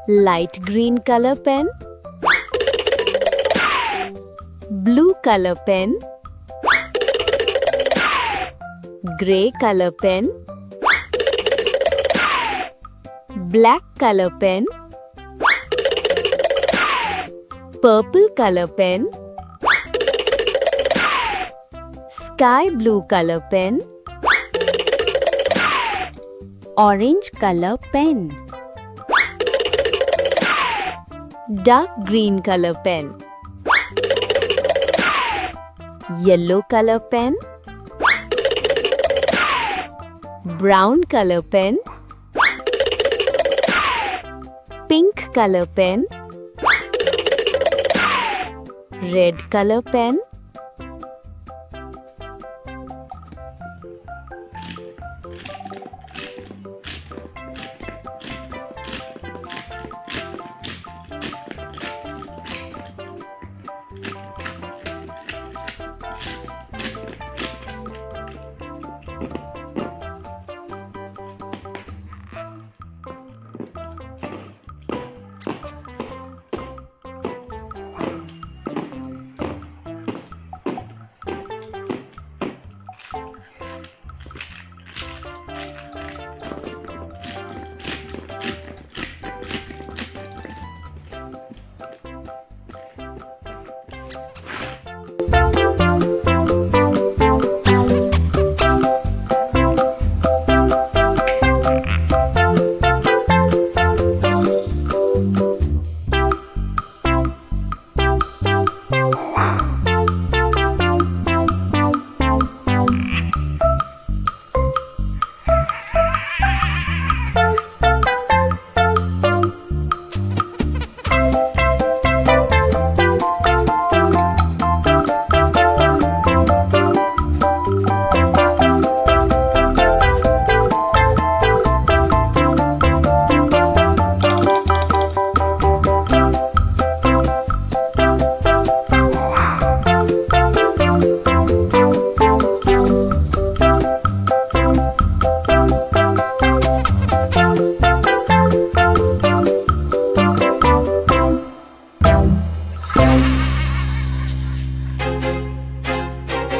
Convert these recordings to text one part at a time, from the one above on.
Light green color pen, blue color pen, gray color pen, black color pen, purple color pen, sky blue color pen, orange color pen, dark green color pen, yellow color pen, brown color pen, pink color pen, red color pen,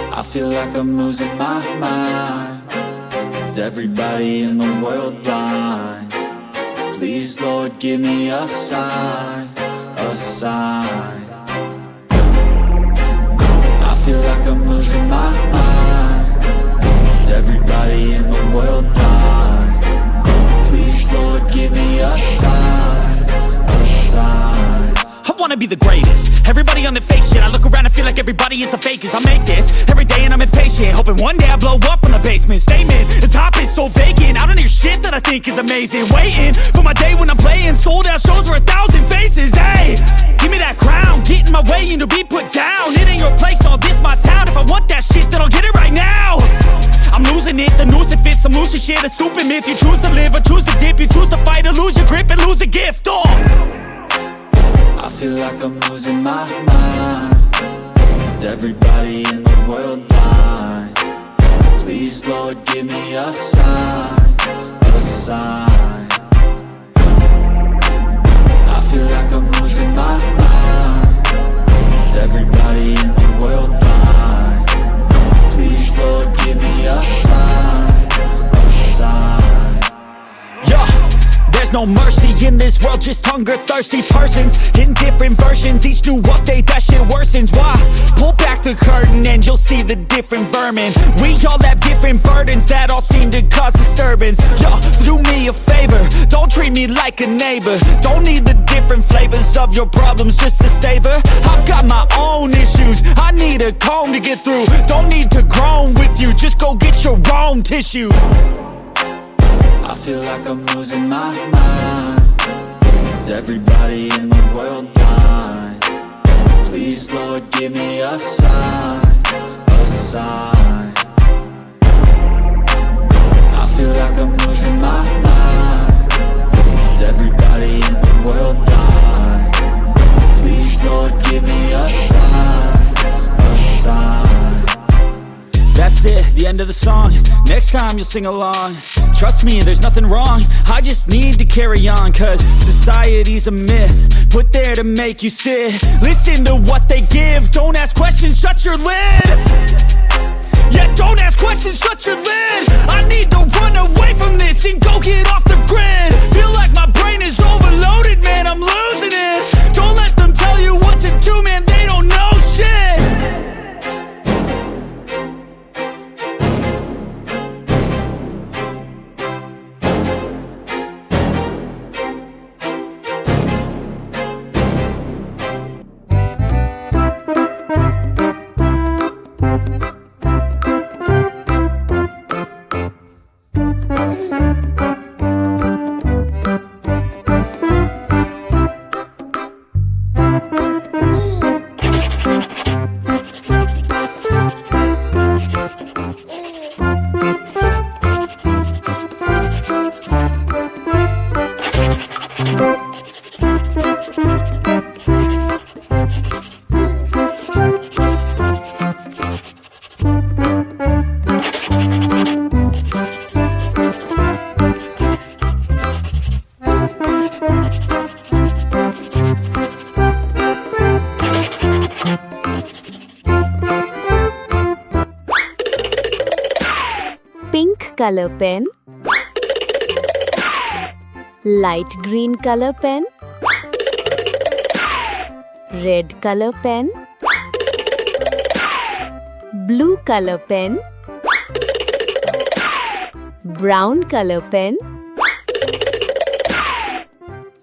I feel like I'm losing my mind. Is everybody in the world blind? Please, Lord, give me a sign, a sign. I feel like I'm losing my mind. Is everybody in the world blind? Please, Lord, give me a sign, a sign. I wanna be the greatest. Everybody on the fake shit. I look around and feel like everybody is the fakest. I make this every day and I'm impatient, hoping one day I blow up from the basement. Statement, the top is so vacant. I don't hear shit that I think is amazing. Waiting for my day when I'm playing sold out shows for 1,000 faces. Hey, give me that crown, get in my way and to be put down. It ain't your place, all this my town. If I want that shit, then I'll get it right now. I'm losing it, the noose it fits. I'm losing shit, a stupid myth. You choose to live or choose to dip. You choose to fight or lose your grip and lose a gift. I feel like I'm losing my mind. Is everybody in the world blind? Please, Lord, give me a sign, a sign. I feel like I'm losing my mind. Is everybody in the world blind? Please, Lord, give me a sign, a sign. There's no mercy in this world, just hunger-thirsty persons in different versions. Each new update, that shit worsens. Why? Pull back the curtain and you'll see the different vermin. We all have different burdens that all seem to cause disturbance. Yo, so do me a favor, don't treat me like a neighbor. Don't need the different flavors of your problems just to savor. I've got my own issues, I need a comb to get through. Don't need to groan with you, just go get your own tissue. I feel like I'm losing my mind. Is everybody in the world blind? Please, Lord, give me a sign, a sign. I feel like I'm losing my mind. Is everybody in the world blind? Please, Lord, give me a sign, a sign. That's it, the end of the song. Next time you'll sing along. Trust me, there's nothing wrong. I just need to carry on, cause society's a myth put there to make you sit. Listen to what they give. Don't ask questions, shut your lid. Yeah, don't ask questions, shut your lid. I need to run away from this and go get off the grid. Feel like my brain is overloaded, man, I'm losing it. Don't let them tell you what to do, man, they don't know shit. Pink color pen, light green color pen, red color pen, blue color pen, brown color pen,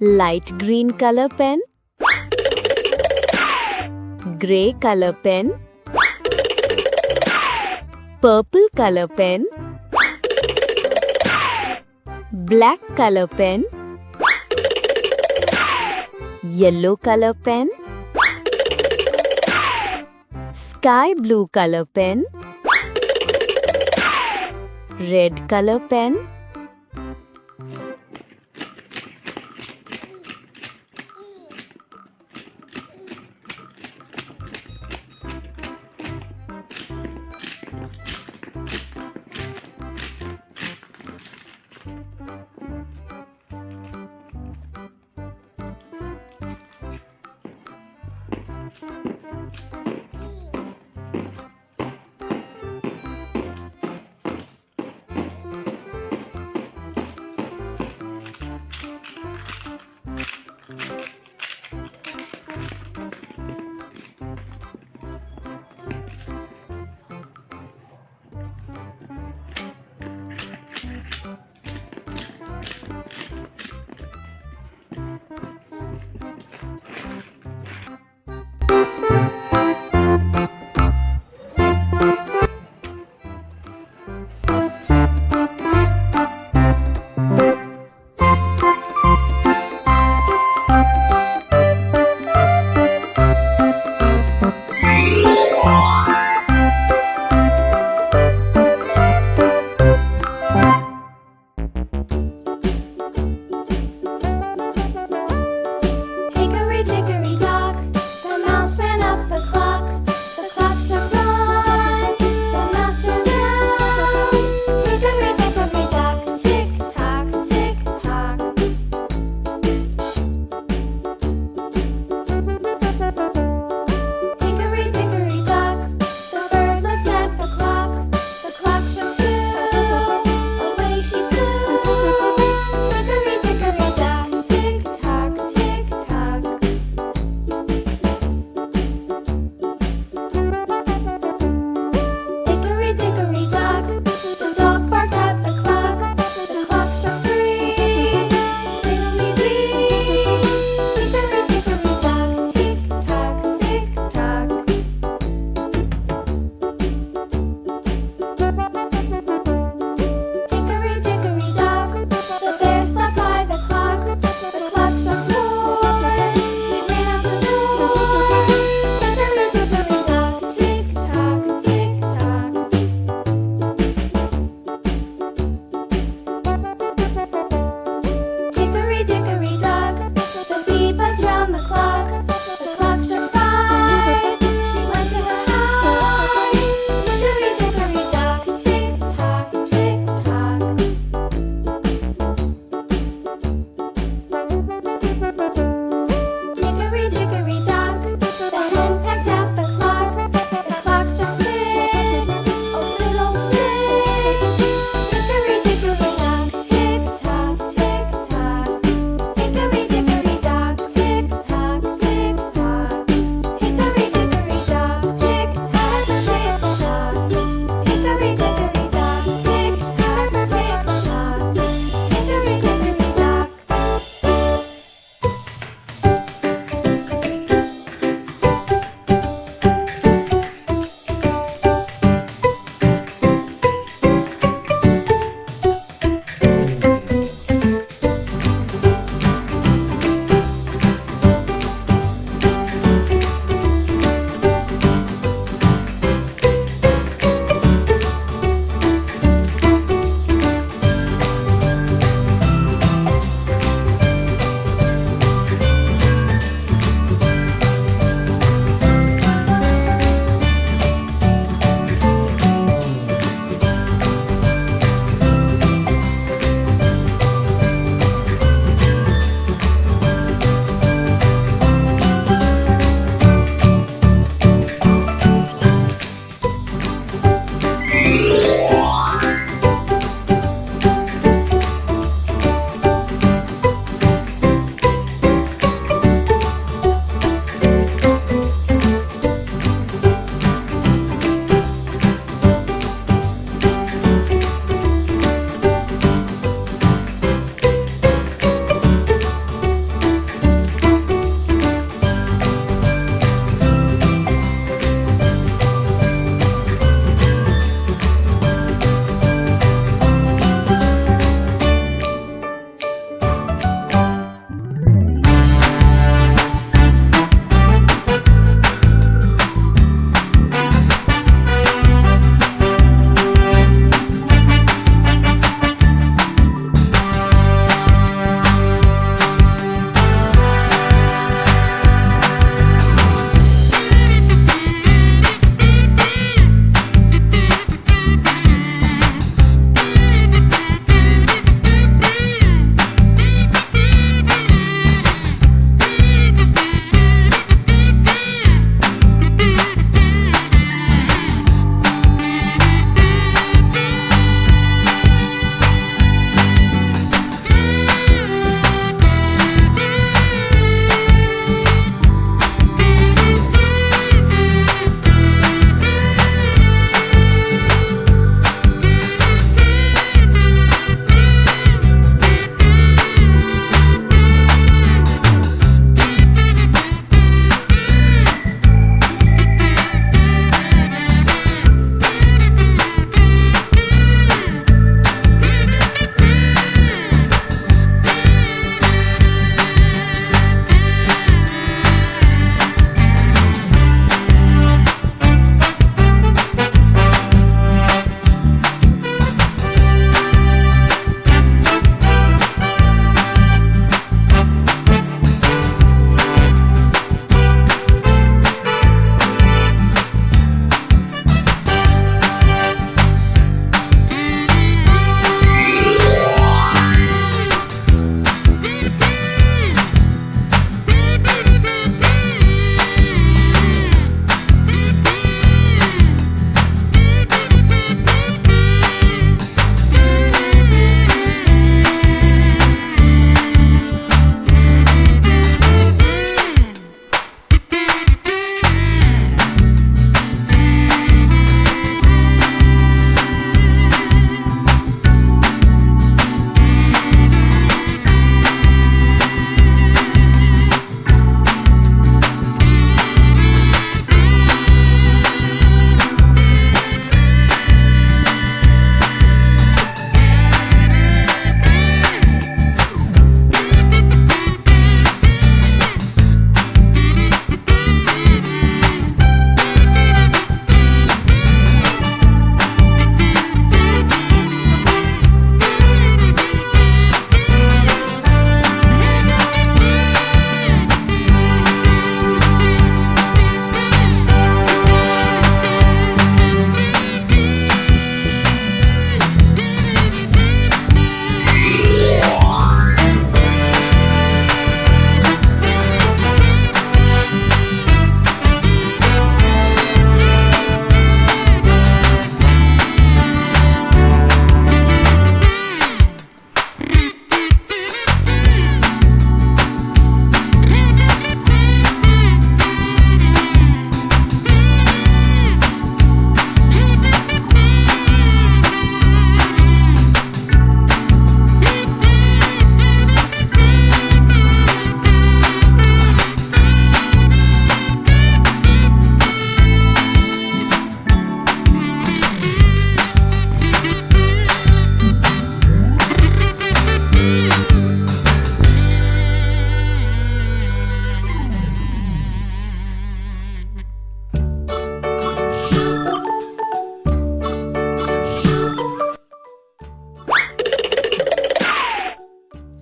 light green color pen, gray color pen, purple color pen, black color pen, yellow color pen, sky blue color pen, red color pen,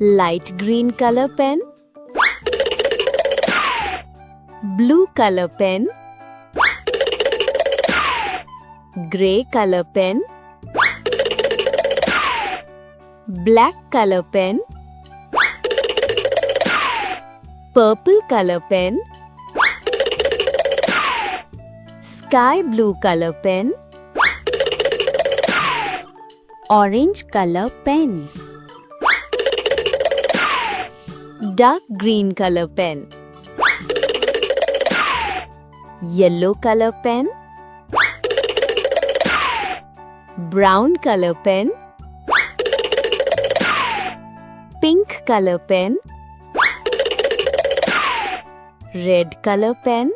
light green color pen, blue color pen, gray color pen, black color pen, purple color pen, sky blue color pen, orange color pen, dark green color pen, yellow color pen, brown color pen, pink color pen, red color pen,